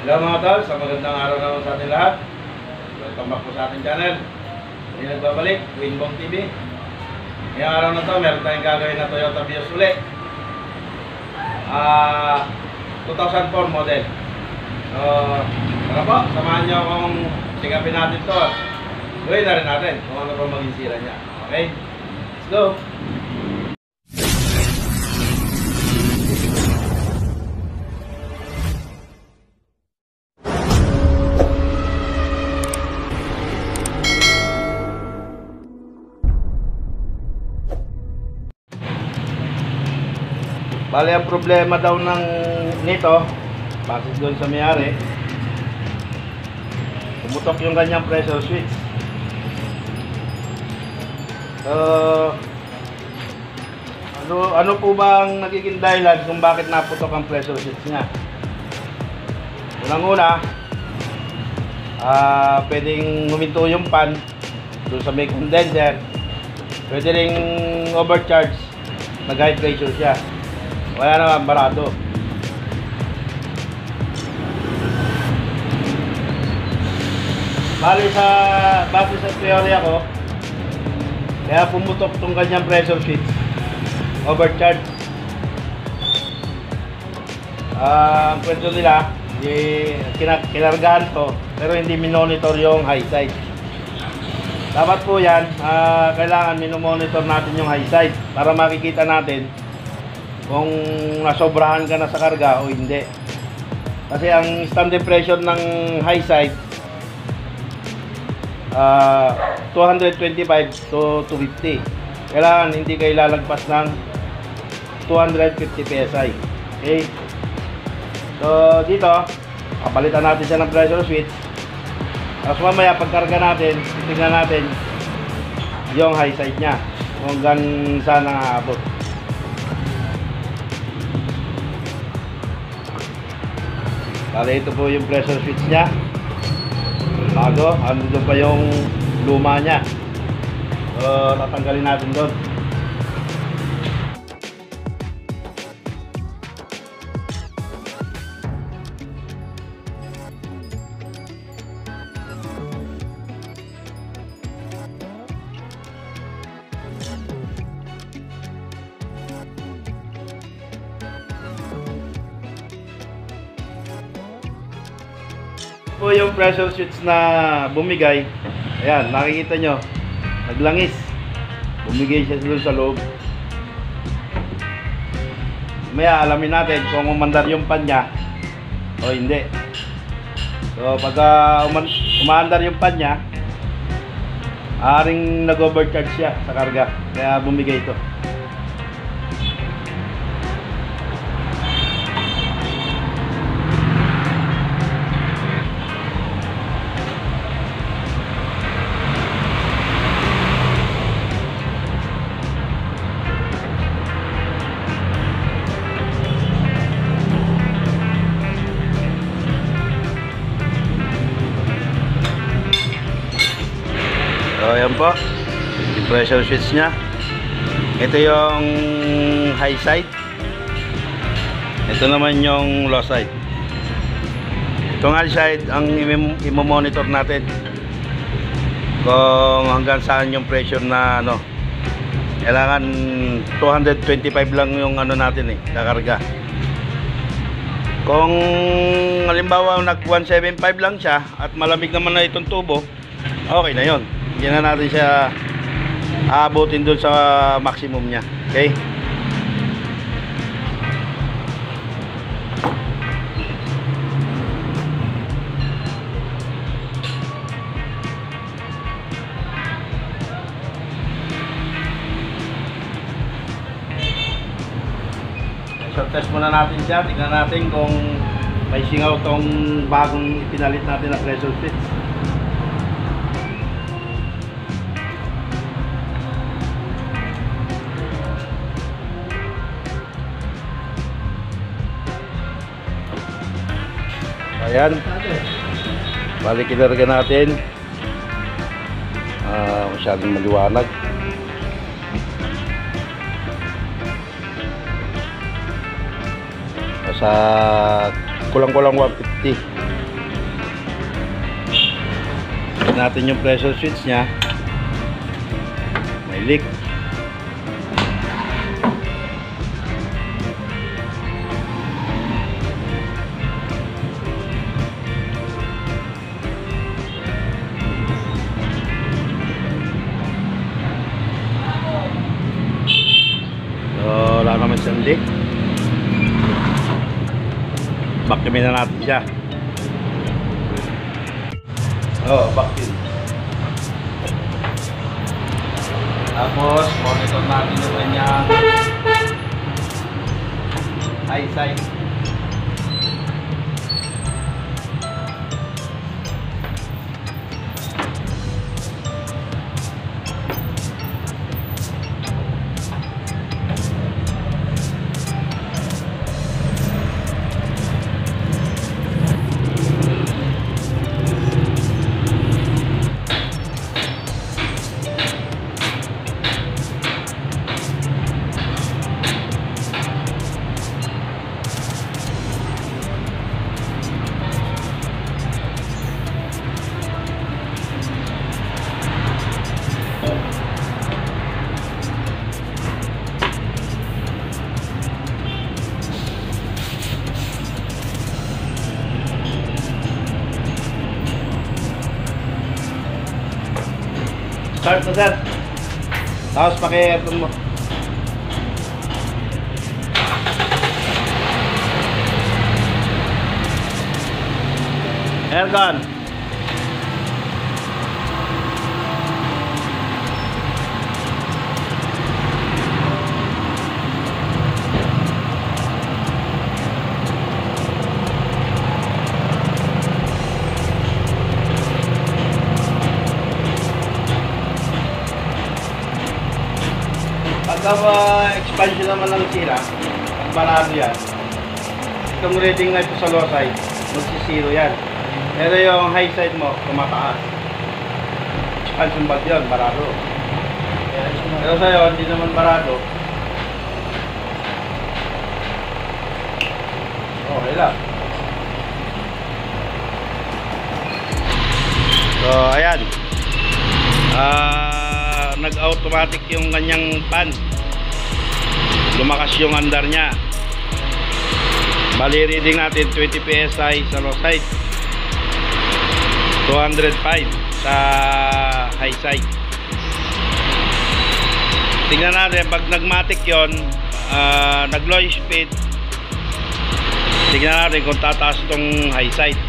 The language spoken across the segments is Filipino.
Hello mga tol, sa magandang araw naman sa ating lahat. Welcome back po sa ating channel. Hindi nagbabalik, Winbong TV. Ngayong araw na to, meron tayong gagawin na Toyota Vios uli. 2004 model. So, tara po, samahan nyo akong sikapin natin to. Gawin na rin natin kung ano pa maging sira niya. Okay? Let's go! Bale, ang problema daw nito, bakit doon sa may-ari, pumutok yung kanyang pressure switch. Ano po ba ang nagiging dahilan kung bakit naputok ang pressure switch niya? Unang-una, pwedeng huminto yung pan doon sa may condenser. Pwede ring overcharge, nag-high pressure siya. Wala naman, barado. Base sa teorya ko, kaya pumutok tong kanyang pressure switch, overcharge. Ang kwento nila, kinargahan to, pero hindi minonitor yung high side. Dapat po yan, kailangan minomonitor natin yung high side para makikita natin kung nasobrahan ka na sa karga o hindi. Kasi ang standard pressure ng high side 225 to 250. Kailangan hindi kayo lalagpas ng 250 PSI. Okay? So dito, papalitan natin siya ng pressure switch. Tapos mamaya pagkarga natin, titingnan natin yung high side nya kung hanggang saan nakaabot. Bale, ito po yung pressure switch nya. Bago, andun pa yung luma nya. So, tatanggalin natin doon. Po yung pressure switch na bumigay. Ayan, nakikita nyo, naglangis. Bumigay siya doon sa loob. Maya alamin natin kung umandar yung pan niya o hindi. So pagka umaandar yung pan niya, aaring nag-overcharge siya sa karga, kaya bumigay ito. So ayan po, yung pressure switch nya. Ito yung high side, ito naman yung low side. Itong high side ang i-monitor natin kung hanggang saan yung pressure na kailangan 225 lang yung natin kakarga. Kung halimbawa nag 175 lang siya at malamig naman na itong tubo, okay na yon. Hindi na natin siya aabutin dun sa maximum nya. Okay? So test muna natin siya. Tingnan natin kung may singaw tong bagong ipinalit natin na pressure switch. Ayan, balik kinarga natin. Masyadong maliwanag. Sa kulang-kulang 150. check natin yung pressure switch nya. May leak. So wala naman siyang leak. Vacuumin na natin siya. Vacuum. Tapos monitor natin yung kanyang high side. Start na sir. Tapos paki-aircon mo. Aircon. Pagka expansion naman ng sira, barado yan. Itong reading na ito sa low side, magsisiro yan. Pero yung high side mo, tumataas. Expansion valve yun, barado. Pero sa'yo, hindi naman barado. Okay lang. So, ayan. Nag-automatic yung kanyang pan. Lumakas yung andar niya. Bali reading natin 20 PSI sa low side, 205 sa high side. Tingnan natin pag nagmatic yon, nag low speed. Tingnan natin kung tataas itong high side.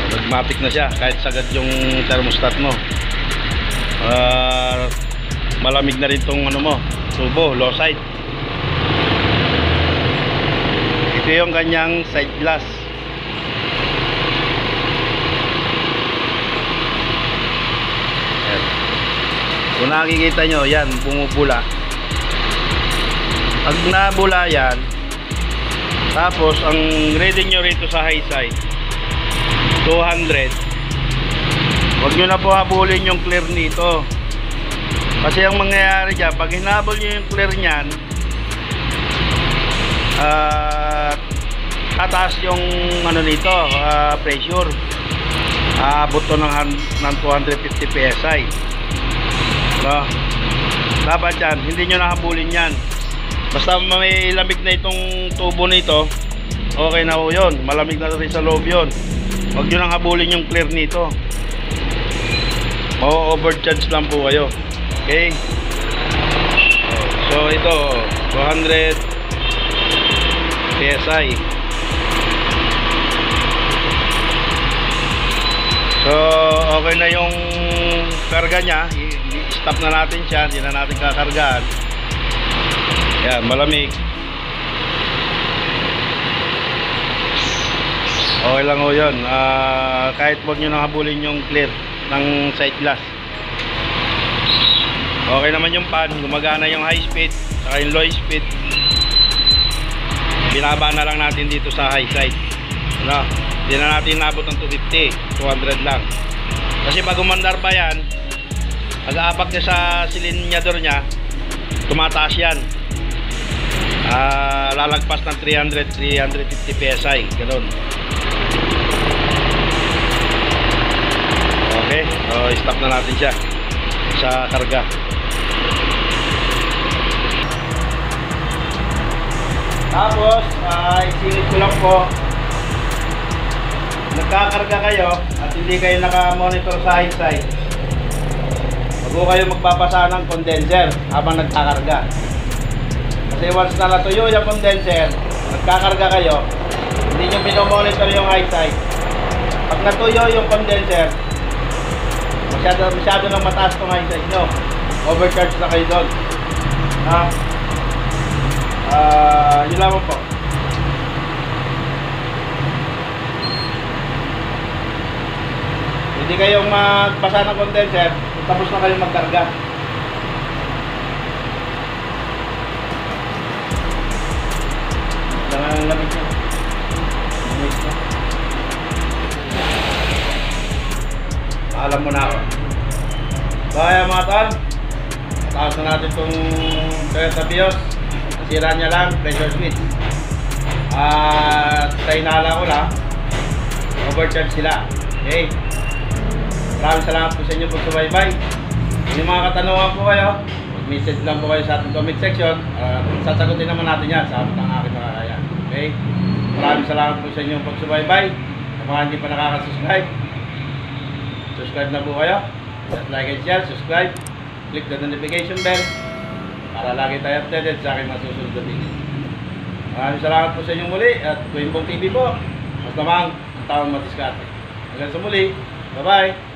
Nagmatic na siya kahit sagad yung thermostat mo. Malamig na rin itong ano mo, tubo, low side. Ito yung kanyang side glass. Ayan. Kung nakikita nyo, yan, bumubula. Pag nabula yan, tapos ang reading nyo rito sa high side 200. Huwag nyo na po habulin yung clear nito. Kasi ang mangyayari dyan, pag hinabol nyo yung clear nyan, tataas yung ano nito, pressure. Aabot to ng 250 PSI. No? Dapat yan, hindi nyo nahabulin yan. Basta may lamig na itong tubo nito, okay na po yun. Malamig na rin sa loob yun. Huwag nyo nang habulin yung clear nito. Ma-overcharge lang po kayo. Okay? So ito 200 PSI. So okay na yung karga nya. I-stop na natin siya. Hindi na natin kakargaan. Yan, malamig. Okay lang ho yun. Kahit huwag nyo nang habulin yung clear ng side glass. Okay naman yung pan, gumagana yung high speed saka yung low speed. Binaba na lang natin dito sa high side. No? Hindi na natin nabot ng 250, 200 lang. Kasi pag umandar pa yan, pag-aapak niya sa silinyador niya, tumataas yan. Lalagpas ng 300, 350 PSI, ganoon. Okay, so stop na natin siya sa karga. Tapos, isingit ko lang po, nagkakarga kayo at hindi kayo naka-monitor sa hindsight, wag po kayo magpapasa ng condenser habang nagkakarga. Kasi once na natuyo yung condenser, nagkakarga kayo, hindi nyo pinomonitor yung hindsight. Pag natuyo yung condenser, masyado nang mataas itong hindsight nyo. Overcharge na kayo doon. Yun lamang po. Hindi kayong magpasa ng condenser, tapos na kayong magkarga. Ang lamig niya. Lamig na. Alam mo na ako. Kaya mga tol, taas na natin itong Toyota Vios. Nasira niya lang, pressure switch. At sa inala ko lang, overcharge sila. Okay. Maraming salamat po sa inyo po subaybay. Yung mga katanungan po kayo, mag-message lang po kayo sa ating comment section. Sasagutin naman natin yan sa ating aking mga kaya. Okay? Maraming salamat po sa inyo pag subaybay. Sa mga hindi pa nakaka-subscribe, subscribe na po kayo. Just like and share, subscribe. Click the notification bell para lagi tayo updated sa aking masusunod na video. Maraming salamat po sa inyo muli at Kuimbong TV po. Mas lamang ang taong matiskate. Hanggang sa muli. Bye-bye.